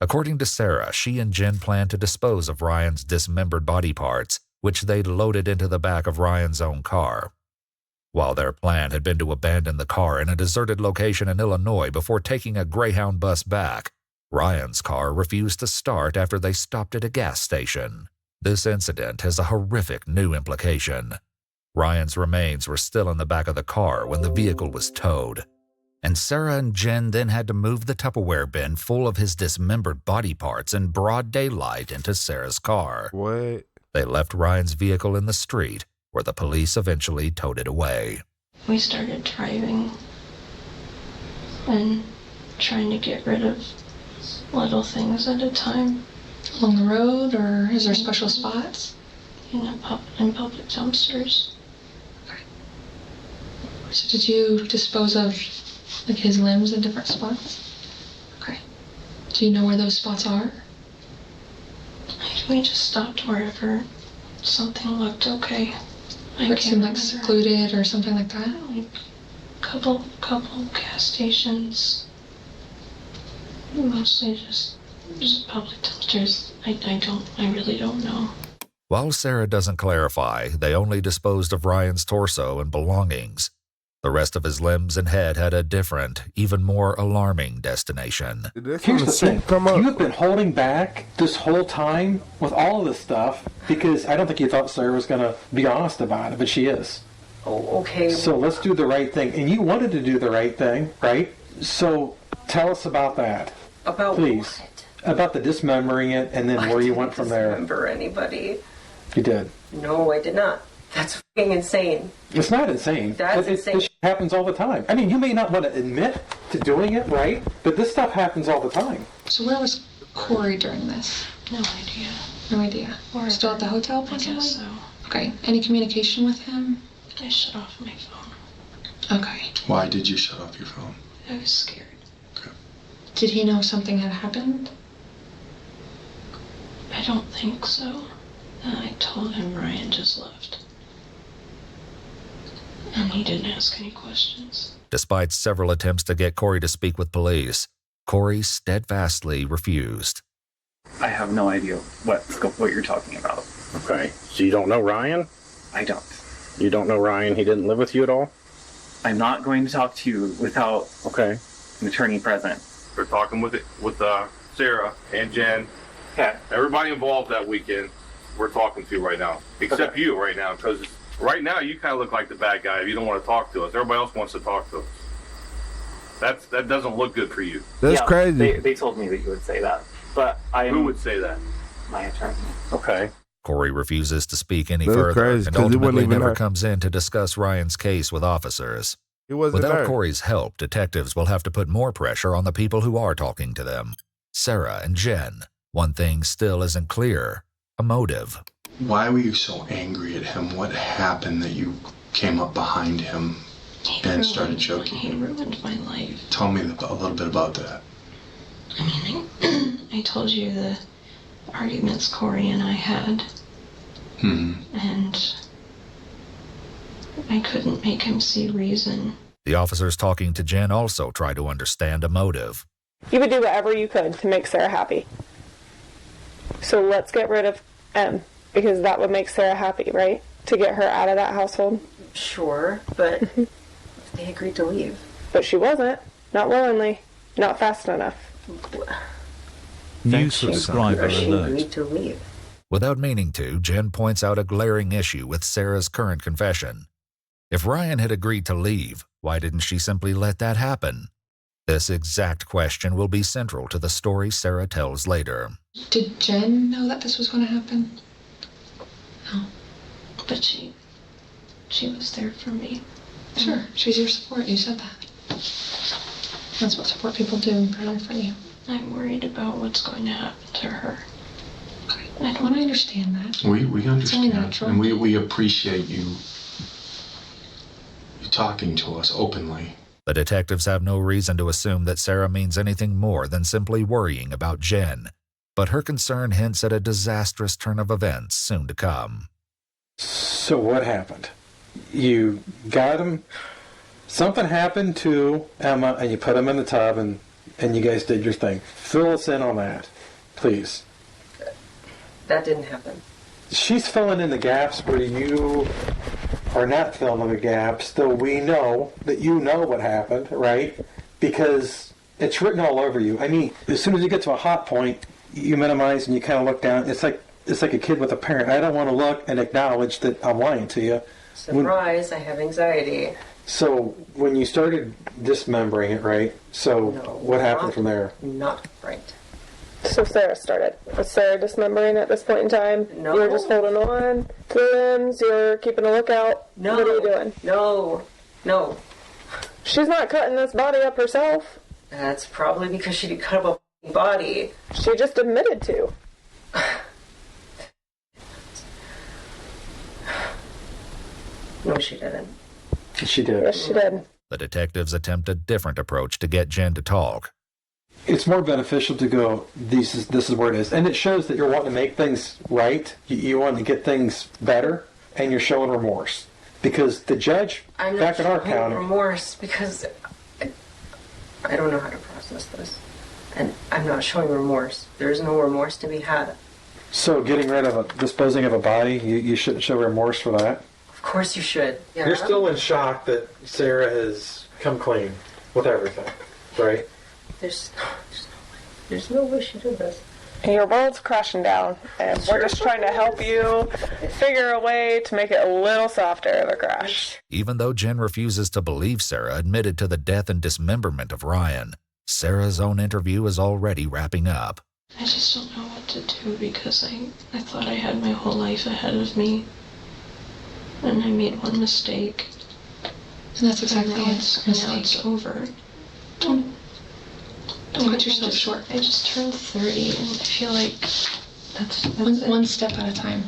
S5: According to Sarah, she and Jen planned to dispose of Ryan's dismembered body parts, which they'd loaded into the back of Ryan's own car. While their plan had been to abandon the car in a deserted location in Illinois before taking a Greyhound bus back, Ryan's car refused to start after they stopped at a gas station. This incident has a horrific new implication. Ryan's remains were still in the back of the car when the vehicle was towed, and Sarah and Jen then had to move the Tupperware bin full of his dismembered body parts in broad daylight into Sarah's car.
S1: What?
S5: They left Ryan's vehicle in the street, where the police eventually towed it away.
S14: We started driving and trying to get rid of little things at a time.
S12: Along the road, or is there special spots?
S14: In public dumpsters.
S12: Okay. So did you dispose of like his limbs in different spots? Okay. Do you know where those spots are?
S14: We just stopped wherever something looked okay.
S12: It seemed like secluded or something like that?
S14: Like couple gas stations. Mostly just public dumpsters. I really don't know.
S5: While Sarah doesn't clarify, they only disposed of Ryan's torso and belongings. The rest of his limbs and head had a different, even more alarming destination.
S8: Here's the thing. You have been holding back this whole time with all of this stuff because I don't think you thought Sarah was going to be honest about it, but she is.
S9: Oh, okay.
S8: So let's do the right thing. And you wanted to do the right thing, right? So tell us about that.
S9: About
S8: please.
S9: What?
S8: About the dismembering it and then where you went from there.
S9: I didn't dismember anybody.
S8: You did.
S9: No, I did not. That's fucking insane.
S8: It's not insane.
S9: That's insane.
S8: This happens all the time. I mean, you may not want to admit to doing it, right? But this stuff happens all the time.
S12: So where was Corey during this?
S14: No idea.
S12: No idea. Still at the hotel, possibly?
S14: I guess so.
S12: Okay. Any communication with him?
S14: I shut off my phone.
S12: Okay.
S13: Why did you shut off your phone?
S14: I was scared.
S13: Okay.
S12: Did he know something had happened?
S14: I don't think so. I told him Ryan just left. And he didn't ask any questions.
S5: Despite several attempts to get Corey to speak with police, Corey steadfastly refused.
S18: I have no idea what you're talking about.
S17: Okay, so you don't know Ryan?
S18: I don't.
S17: You don't know Ryan? He didn't live with you at all?
S18: I'm not going to talk to you without an attorney present.
S19: We're talking with Sarah and Jen.
S18: Okay.
S19: Everybody involved that weekend, we're talking to right now. Except you right now, because right now you kind of look like the bad guy if you don't want to talk to us. Everybody else wants to talk to us. That doesn't look good for you.
S1: That's crazy.
S18: They told me that you would say that. But
S19: Who would say that?
S18: My attorney.
S17: Okay.
S5: Corey refuses to speak any
S1: That's
S5: further
S1: crazy,
S5: and
S1: 'cause he wasn't
S5: ultimately
S1: even
S5: never
S1: there.
S5: comes in to discuss Ryan's case with officers.
S1: He wasn't
S5: Without
S1: there.
S5: Corey's help, detectives will have to put more pressure on the people who are talking to them. Sarah and Jen. One thing still isn't clear: a motive.
S13: Why were you so angry at him? What happened that you came up behind him and started choking
S14: He
S13: him?
S14: ruined my life.
S13: Tell me a little bit about that.
S14: I mean, I told you the arguments Corey and I had. And I couldn't make him see reason.
S5: The officers talking to Jen also try to understand a motive.
S16: You would do whatever you could to make Sarah happy. So let's get rid of M, because that would make Sarah happy, right? To get her out of that household.
S9: Sure, but they agreed to leave.
S16: But she wasn't. Not willingly. Not fast enough.
S5: New subscriber
S9: She
S5: alert.
S9: agreed to leave.
S5: Without meaning to, Jen points out a glaring issue with Sarah's current confession. If Ryan had agreed to leave, why didn't she simply let that happen? This exact question will be central to the story Sarah tells later.
S12: Did Jen know that this was going to happen?
S14: No. But she was there for me.
S12: Sure, she's your support. You said that. That's what support people do. They're there for you.
S14: I'm worried about what's going to happen to her.
S12: I understand that.
S13: We
S12: It's only
S13: understand,
S12: natural.
S13: and we appreciate you talking to us openly.
S5: The detectives have no reason to assume that Sarah means anything more than simply worrying about Jen, but her concern hints at a disastrous turn of events soon to come.
S8: So what happened? You got him. Something happened to Emma, and you put him in the tub, and you guys did your thing. Fill us in on that, please.
S9: That didn't happen.
S8: She's filling in the gaps where you are not filling in the gaps, though we know that you know what happened, right? Because it's written all over you. I mean, as soon as you get to a hot point, you minimize and you kind of look down. It's like a kid with a parent. I don't want to look and acknowledge that I'm lying to you.
S9: Surprise, I have anxiety.
S8: So when you started dismembering it, right? So what happened from there?
S9: Not right.
S16: So Sarah started. Was Sarah dismembering at this point in time?
S9: No.
S16: You're just holding on to the limbs, you're keeping a lookout.
S9: No.
S16: What are you doing?
S9: No.
S16: She's not cutting this body up herself.
S9: That's probably because she did cut up a body.
S16: She just admitted to.
S9: No, she didn't.
S8: She did.
S16: Yes, she did.
S5: The detectives attempt a different approach to get Jen to talk.
S8: It's more beneficial to go, this is where it is. And it shows that you're wanting to make things right. You want to get things better, and you're showing remorse. Because the judge,
S9: I'm
S8: back
S9: not
S8: at our
S9: showing
S8: counter...
S9: remorse because I don't know how to process this. And I'm not showing remorse. There's no remorse to be had.
S8: So getting rid of disposing of a body, you shouldn't show remorse for that?
S9: Of course you should. Yeah.
S8: You're still in shock that Sarah has come clean with everything, right?
S9: There's no way she did this.
S16: Your world's crashing down, and we're just trying to help you figure a way to make it a little softer of a crash.
S5: Even though Jen refuses to believe Sarah admitted to the death and dismemberment of Ryan, Sarah's own interview is already wrapping up.
S14: I just don't know what to do because I thought I had my whole life ahead of me. And I made one mistake.
S12: And that's exactly it.
S14: Now it's over.
S12: Don't cut yourself short.
S14: I just turned 30 and I feel like that's
S12: one step at a time.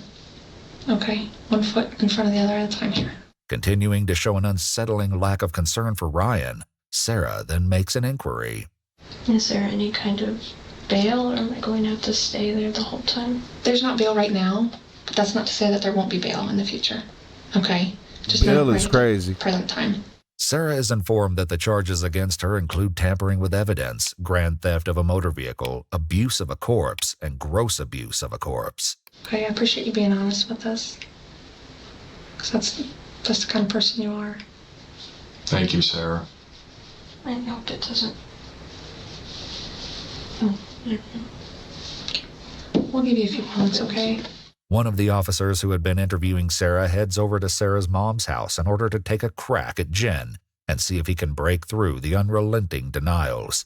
S12: Okay? 1 foot in front of the other at a time here.
S5: Continuing to show an unsettling lack of concern for Ryan, Sarah then makes an inquiry.
S14: Is there any kind of bail, or am I going to have to stay there the whole time?
S12: There's not bail right now, but that's not to say that there won't be bail in the future. Okay? Just
S1: Bail
S12: not
S1: is
S12: right
S1: crazy.
S12: Present time.
S5: Sarah is informed that the charges against her include tampering with evidence, grand theft of a motor vehicle, abuse of a corpse, and gross abuse of a corpse.
S12: Okay, I appreciate you being honest with us. Because that's the kind of person you are.
S13: Thank you, Sarah.
S14: I hope it doesn't.
S12: We'll give you a few moments, okay?
S5: One of the officers who had been interviewing Sarah heads over to Sarah's mom's house in order to take a crack at Jen and see if he can break through the unrelenting denials.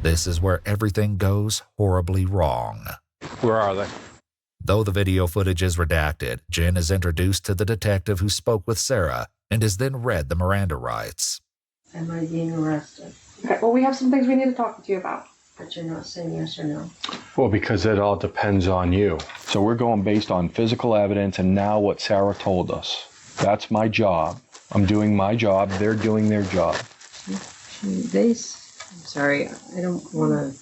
S5: This is where everything goes horribly wrong.
S17: Where are they?
S5: Though the video footage is redacted, Jen is introduced to the detective who spoke with Sarah and is then read the Miranda rights.
S9: Am I being arrested?
S12: Okay, well, we have some things we need to talk to you about.
S9: But you're not saying yes or no.
S17: Well, because it all depends on you. So we're going based on physical evidence and now what Sarah told us. That's my job. I'm doing my job. They're doing their job.
S9: I'm sorry, I don't want to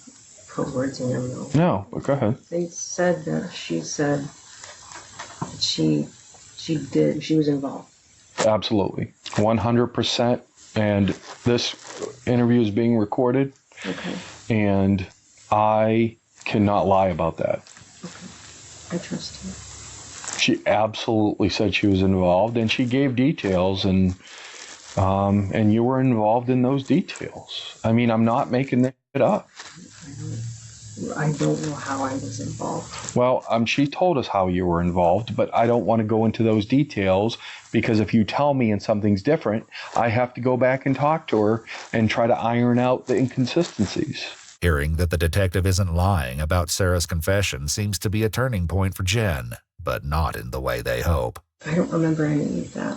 S9: put words in your mouth.
S17: No, but go ahead.
S9: They said that she said that she was involved.
S17: Absolutely. 100%. And this interview is being recorded.
S9: Okay.
S17: And I cannot lie about that.
S9: Okay. I trust you.
S17: She absolutely said she was involved, and she gave details, and
S20: And you were involved in those details. I mean, I'm not making that up.
S9: I don't know how I was involved.
S20: Well, she told us how you were involved, but I don't want to go into those details because if you tell me and something's different, I have to go back and talk to her and try to iron out the inconsistencies.
S5: Hearing that the detective isn't lying about Sarah's confession seems to be a turning point for Jen, but not in the way they hope.
S9: I don't remember any of that.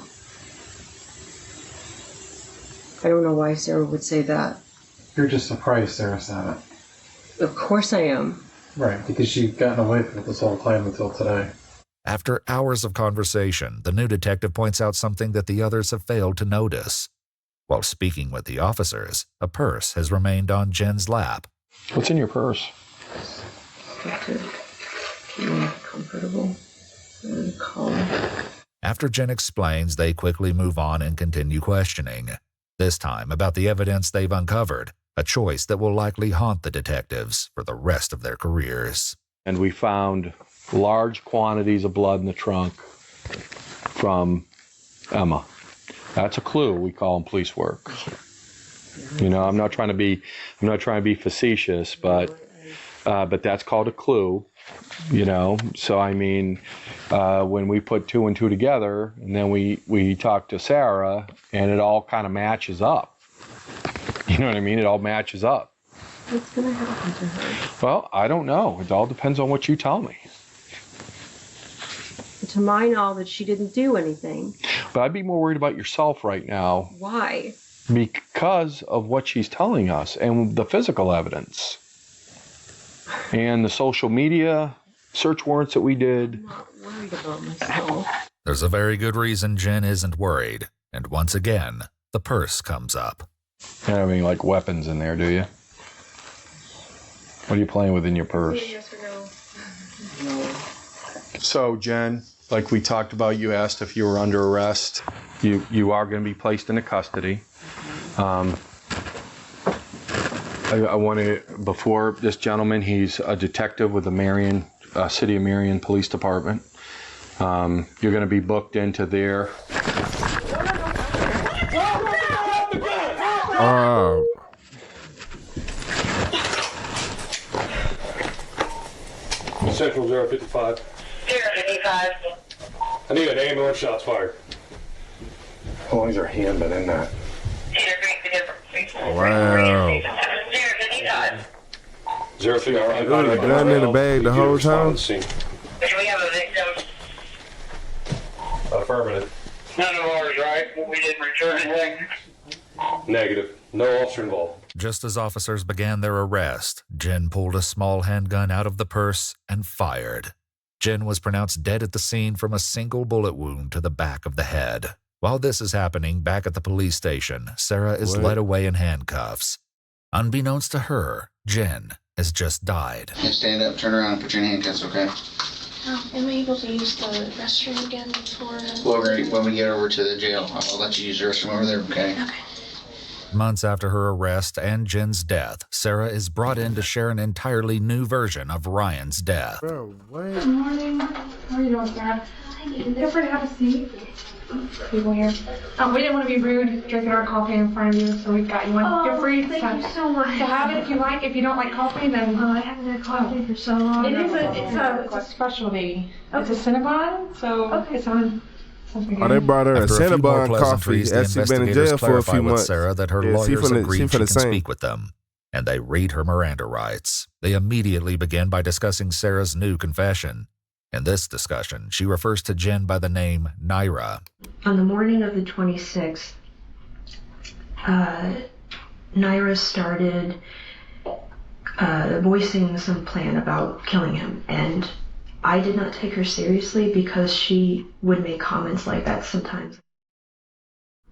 S9: I don't know why Sarah would say that.
S8: You're just surprised Sarah said it.
S9: Of course I am.
S8: Right, because you've gotten away from it this whole time until today.
S5: After hours of conversation, the new detective points out something that the others have failed to notice. While speaking with the officers, a purse has remained on Jen's lap.
S20: What's in your purse?
S9: To keep me comfortable and calm.
S5: After Jen explains, they quickly move on and continue questioning. This time about the evidence they've uncovered, a choice that will likely haunt the detectives for the rest of their careers.
S20: And we found large quantities of blood in the trunk from Emma. That's a clue. We call them police work. You know, I'm not trying to be facetious, but that's called a clue. You know, so I mean, when we put 2 and 2 together, and then we talk to Sarah, and it all kind of matches up. You know what I mean? It all matches up.
S9: What's going to happen to her?
S20: Well, I don't know. It all depends on what you tell me.
S9: To my knowledge, she didn't do anything.
S20: But I'd be more worried about yourself right now.
S9: Why?
S20: Because of what she's telling us and the physical evidence. And the social media search warrants that we did.
S9: I'm not worried about myself.
S5: There's a very good reason Jen isn't worried. And once again, the purse comes up.
S20: You don't have any, like, weapons in there, do you? What are you playing with in your purse?
S9: Yes or no?
S20: So, Jen, like we talked about, you asked if you were under arrest. You are going to be placed into custody. I want to, before this gentleman, he's a detective with the City of Marion Police Department. You're going to be booked into their...
S21: Central 055.
S7: 055.
S21: I need an ambulance, shots fired. How long has her hand been in that?
S1: Wow.
S21: 055.
S1: It was a gun in the bag the whole time?
S7: Do we have a victim?
S21: Affirmative.
S7: None of ours, right? We didn't return anything?
S21: Negative. No officer involved.
S5: Just as officers began their arrest, Jen pulled a small handgun out of the purse and fired. Jen was pronounced dead at the scene from a single bullet wound to the back of the head. While this is happening back at the police station, Sarah is led away in handcuffs. Unbeknownst to her, Jen has just died.
S10: Yeah, stand up, turn around, and put your handcuffs, okay?
S12: Am I able to use the restroom again before?
S10: Well, when we get over to the jail, I'll let you use the restroom over there, okay?
S12: Okay.
S5: Months after her arrest and Jen's death, Sarah is brought in to share an entirely new version of Ryan's death.
S1: Bro, what?
S12: Good morning. How are you doing, Sarah? Feel free to have a seat. People here. We didn't want to be rude drinking our coffee in front of you, so we've got you one.
S22: Oh,
S12: Feel free
S22: thank you so much.
S12: to have it if you like. If you don't like coffee, then
S22: I haven't had coffee for so long.
S12: it's a specialty. It's a Cinnabon, so it's on.
S1: They brought her
S5: After
S1: a
S5: few more
S1: Cinnabon coffee.
S5: pleasantries, the
S1: As she's been in
S5: investigators
S1: jail for a
S5: clarify
S1: few
S5: with
S1: months.
S5: Sarah that her
S1: Yeah, she
S5: lawyers
S1: finna-
S5: agreed
S1: she
S5: she
S1: finna
S5: can
S1: sing.
S5: speak with them, and they read her Miranda rights. They immediately begin by discussing Sarah's new confession. In this discussion, she refers to Jen by the name Naira.
S9: On the morning of the 26th, Naira started voicing some plan about killing him, and I did not take her seriously because she would make comments like that sometimes.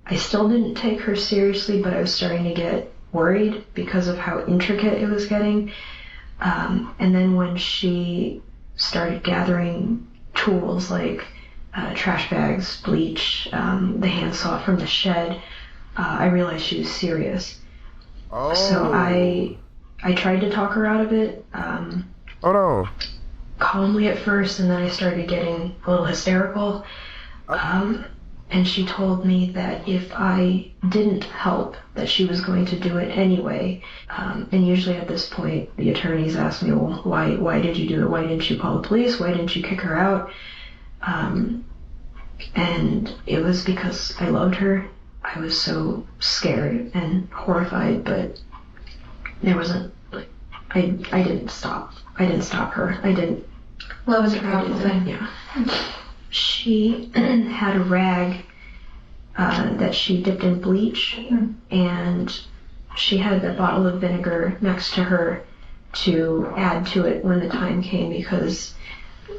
S9: I still didn't take her seriously, but I was starting to get worried because of how intricate it was getting. And then when she started gathering tools like trash bags, bleach, the handsaw from the shed, I realized she was serious.
S1: Oh.
S9: So I tried to talk her out of it.
S1: Hold on.
S9: Calmly at first, and then I started getting a little hysterical.
S14: And she told me that if I didn't help, that she was going to do it anyway. And usually at this point, the attorneys ask me, well, why did you do it? Why didn't you call the police? Why didn't you kick her out? And it was because I loved her. I was so scared and horrified, but there wasn't, like, I didn't stop. I didn't stop her. I didn't.
S12: What was the problem then?
S14: Yeah. She had a rag that she dipped in bleach, and she had a bottle of vinegar next to her to add to it when the time came, because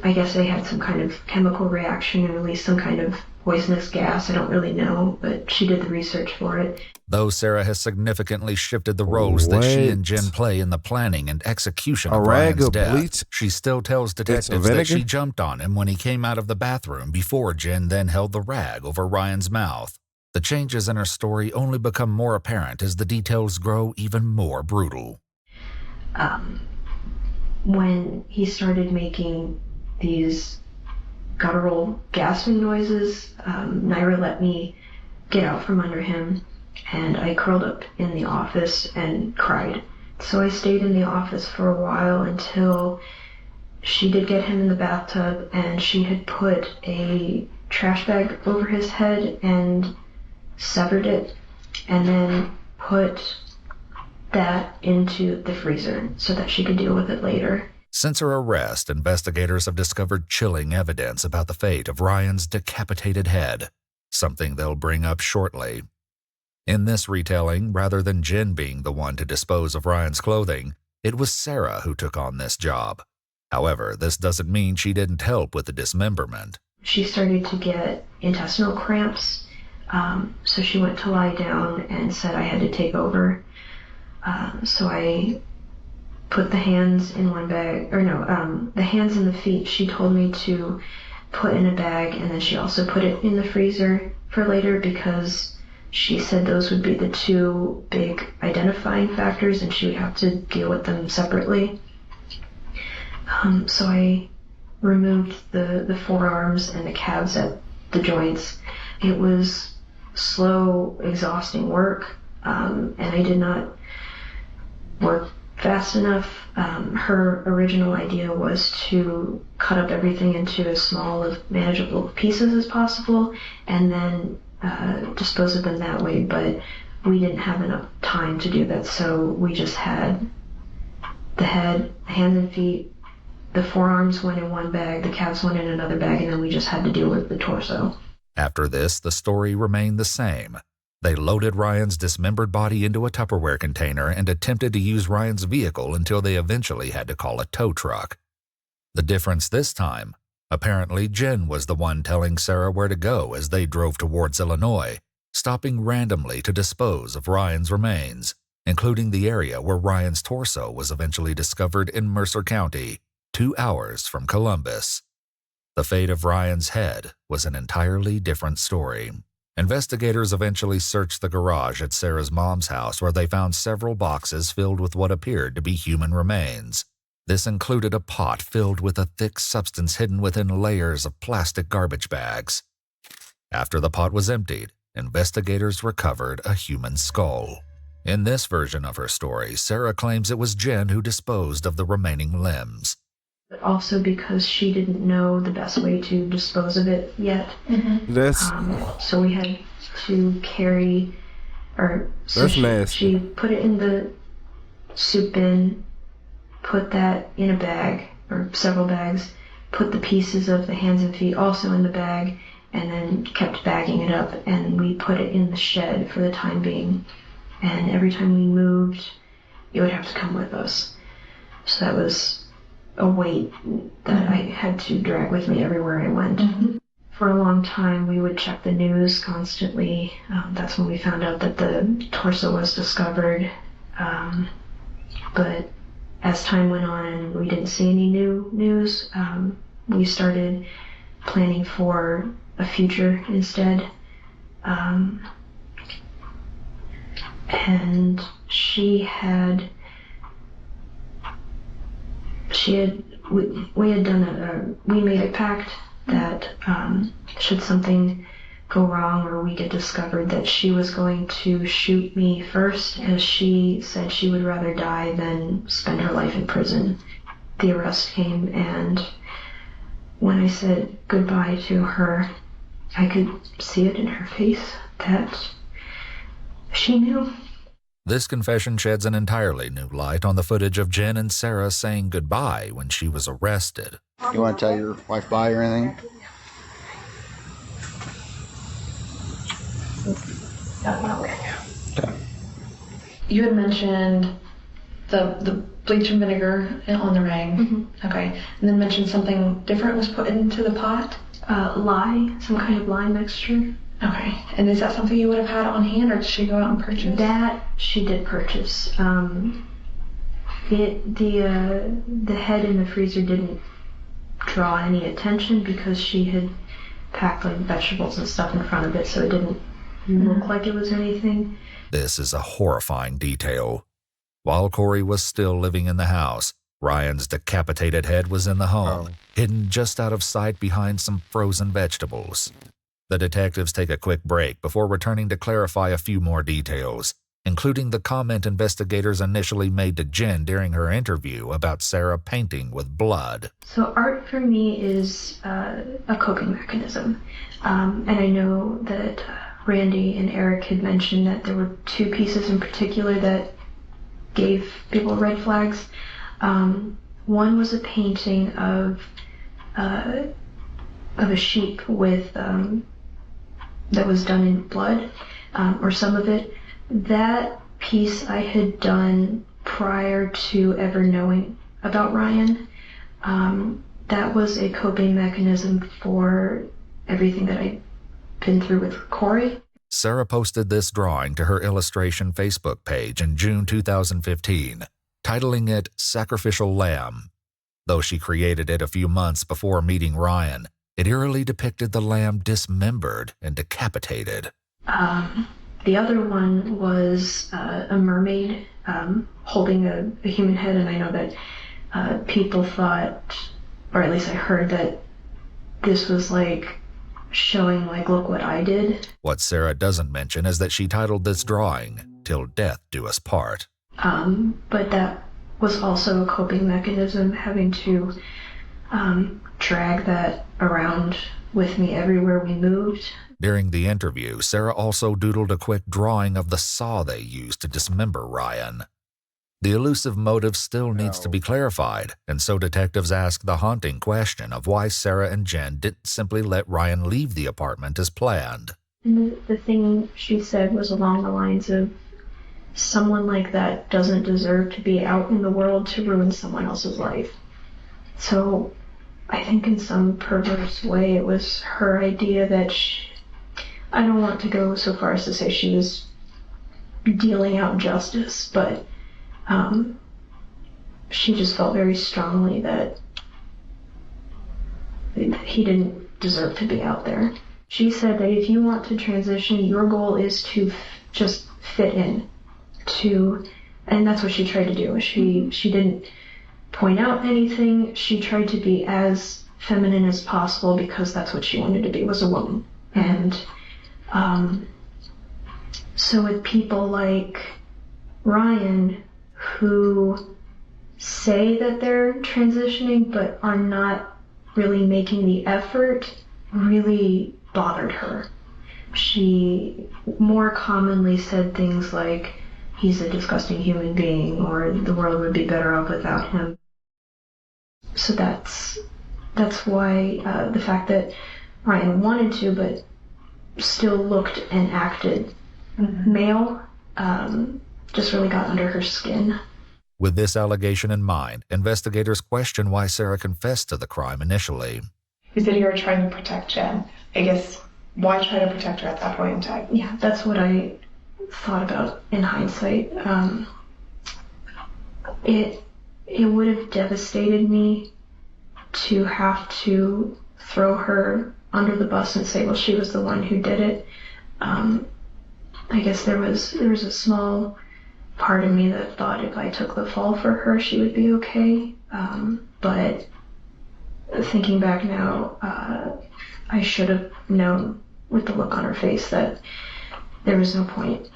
S14: I guess they had some kind of chemical reaction and released some kind of poisonous gas. I don't really know, but she did the research for it.
S5: Though Sarah has significantly shifted the roles that she and Jen play in the planning and execution of Ryan's death, she still tells detectives that she jumped on him when he came out of the bathroom before Jen then held the rag over Ryan's mouth. The changes in her story only become more apparent as the details grow even more brutal.
S14: When he started making these guttural gasping noises, Naira let me get out from under him, and I curled up in the office and cried. So I stayed in the office for a while until she did get him in the bathtub, and she had put a trash bag over his head and severed it, and then put that into the freezer so that she could deal with it later.
S5: Since her arrest, investigators have discovered chilling evidence about the fate of Ryan's decapitated head, something they'll bring up shortly. In this retelling, rather than Jen being the one to dispose of Ryan's clothing, it was Sarah who took on this job. However, this doesn't mean she didn't help with the dismemberment.
S14: She started to get intestinal cramps, so she went to lie down and said I had to take over. So I put the hands in one bag, the hands and the feet she told me to put in a bag, and then she also put it in the freezer for later because she said those would be the two big identifying factors and she would have to deal with them separately. So I removed the forearms and the calves at the joints. It was slow, exhausting work, and I did not work fast enough. Her original idea was to cut up everything into as small of manageable pieces as possible and then dispose of them that way, but we didn't have enough time to do that, so we just had the head, hands and feet, the forearms went in one bag, the calves went in another bag, and then we just had to deal with the torso.
S5: After this, the story remained the same. They loaded Ryan's dismembered body into a Tupperware container and attempted to use Ryan's vehicle until they eventually had to call a tow truck. The difference this time, apparently Jen was the one telling Sarah where to go as they drove towards Illinois, stopping randomly to dispose of Ryan's remains, including the area where Ryan's torso was eventually discovered in Mercer County, 2 hours from Columbus. The fate of Ryan's head was an entirely different story. Investigators eventually searched the garage at Sarah's mom's house where they found several boxes filled with what appeared to be human remains. This included a pot filled with a thick substance hidden within layers of plastic garbage bags. After the pot was emptied, investigators recovered a human skull. In this version of her story, Sarah claims it was Jen who disposed of the remaining limbs.
S14: But also because she didn't know the best way to dispose of it yet. So we had to carry, she put it in the soup bin, put that in a bag, or several bags, put the pieces of the hands and feet also in the bag, and then kept bagging it up, and we put it in the shed for the time being. And every time we moved, it would have to come with us. So that was a weight that I had to drag with me everywhere I went. For a long time, we would check the news constantly. That's when we found out that the torso was discovered. But as time went on and we didn't see any new news, we started planning for a future instead. And we made a pact that should something go wrong or we get discovered, that she was going to shoot me first, because she said she would rather die than spend her life in prison. The arrest came, and when I said goodbye to her, I could see it in her face that she knew.
S5: This confession sheds an entirely new light on the footage of Jen and Sarah saying goodbye when she was arrested.
S10: You want to tell your wife bye or anything?
S14: Okay. You had mentioned the bleach and vinegar on the ring. Mm-hmm. Okay. And then mentioned something different was put into the pot? Lye, some kind of lye mixture. Okay. And is that something you would have had on hand, or did she go out and purchase? That she did purchase. The head in the freezer didn't draw any attention because she had packed like vegetables and stuff in front of it, so it didn't look like it was anything.
S5: This is a horrifying detail. While Corey was still living in the house, Ryan's decapitated head was in the home, hidden just out of sight behind some frozen vegetables. The detectives take a quick break before returning to clarify a few more details, including the comment investigators initially made to Jen during her interview about Sarah painting with blood.
S14: So art for me is a coping mechanism. And I know that Randy and Eric had mentioned that there were two pieces in particular that gave people red flags. One was a painting of a sheep with that was done in blood, or some of it. That piece I had done prior to ever knowing about Ryan. That was a coping mechanism for everything that I'd been through with Corey.
S5: Sarah posted this drawing to her illustration Facebook page in June 2015, titling it Sacrificial Lamb. Though she created it a few months before meeting Ryan, it eerily depicted the lamb dismembered and decapitated.
S14: The other one was a mermaid holding a human head, and I know that people thought, or at least I heard, that this was like showing like, look what I did.
S5: What Sarah doesn't mention is that she titled this drawing, Till Death Do Us Part.
S14: But that was also a coping mechanism, having to drag that around with me everywhere we moved.
S5: During the interview, Sarah also doodled a quick drawing of the saw they used to dismember Ryan. The elusive motive still needs to be clarified, and so detectives ask the haunting question of why Sarah and Jen didn't simply let Ryan leave the apartment as planned.
S14: And the thing she said was along the lines of, someone like that doesn't deserve to be out in the world to ruin someone else's life. So I think in some perverse way it was her idea that I don't want to go so far as to say she was dealing out justice, but she just felt very strongly that he didn't deserve to be out there. She said that if you want to transition, your goal is to just fit in. And that's what she tried to do. She didn't point out anything. She tried to be as feminine as possible because that's what she wanted to be, was a woman. And so with people like Ryan, who say that they're transitioning but are not really making the effort, really bothered her. She more commonly said things like, he's a disgusting human being, or the world would be better off without him. So that's why the fact that Ryan wanted to but still looked and acted male just really got under her skin.
S5: With this allegation in mind, investigators question why Sarah confessed to the crime initially.
S12: You said you were trying to protect Jen. I guess, why try to protect her at that point in time?
S14: Yeah, that's what I thought about in hindsight. It would have devastated me to have to throw her under the bus and say, well, she was the one who did it. I guess there was a small part of me that thought if I took the fall for her, she would be okay. But thinking back now, I should have known
S12: with the look on her face that there was no point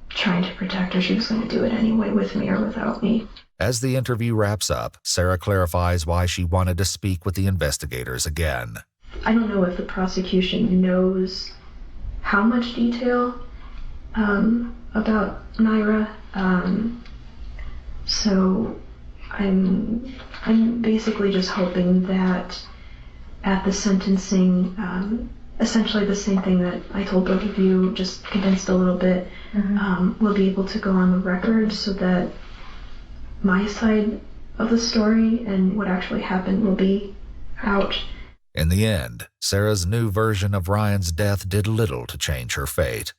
S12: trying to protect her. She was going to do it anyway, with me or without me.
S5: As the interview wraps up, Sarah clarifies why she wanted to speak with the investigators again.
S12: I don't know if the prosecution knows how much detail about Naira, so I'm basically just hoping that at the sentencing, essentially the same thing that I told both of you, just condensed a little bit, we'll be able to go on the record so that my side of the story and what actually happened will be out.
S5: In the end, Sarah's new version of Ryan's death did little to change her fate.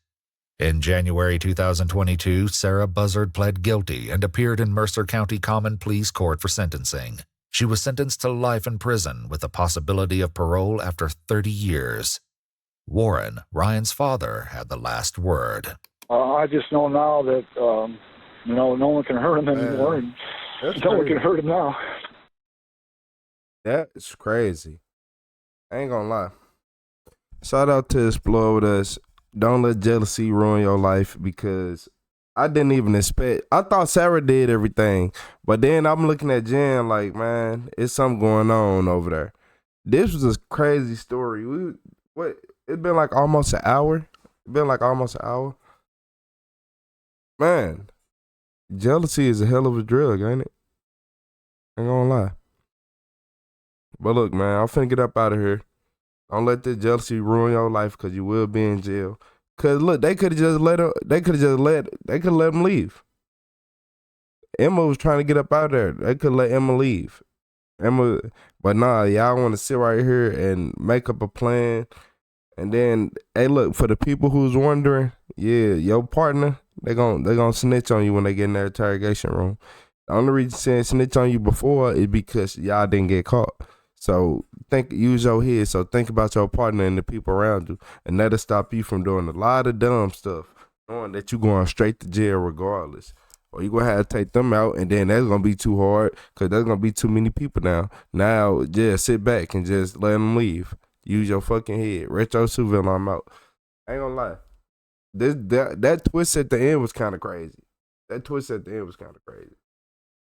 S5: In January 2022, Sarah Buzzard pled guilty and appeared in Mercer County Common Pleas Court for sentencing. She was sentenced to life in prison with the possibility of parole after 30 years. Warren, Ryan's father, had the last word.
S4: I just know now that, no one can hurt him anymore. And no one can hurt him now.
S1: That's crazy. I ain't gonna lie. Shout out to Explore With Us. Don't let jealousy ruin your life, because I didn't even expect. I thought Sarah did everything, but then I'm looking at Jen like, man, it's something going on over there. This was a crazy story. It's been like almost an hour. Man, jealousy is a hell of a drug, ain't it? Ain't gonna lie. But look, man, I'm finna get up out of here. Don't let this jealousy ruin your life, because you will be in jail. Cause look, they could have just let him leave. Emma was trying to get up out of there. They could let Emma leave. But nah, y'all want to sit right here and make up a plan. And then, hey, look, for the people who's wondering, yeah, your partner, they gonna snitch on you when they get in their interrogation room. The only reason saying snitch on you before is because y'all didn't get caught. So use your head. So think about your partner and the people around you, and that'll stop you from doing a lot of dumb stuff, knowing that you're going straight to jail regardless. Or you're going to have to take them out, and then that's going to be too hard, because there's going to be too many people now. Now, just sit back and just let them leave. Use your fucking head. RetroTheCeo, I'm out. I ain't going to lie. That twist at the end was kind of crazy.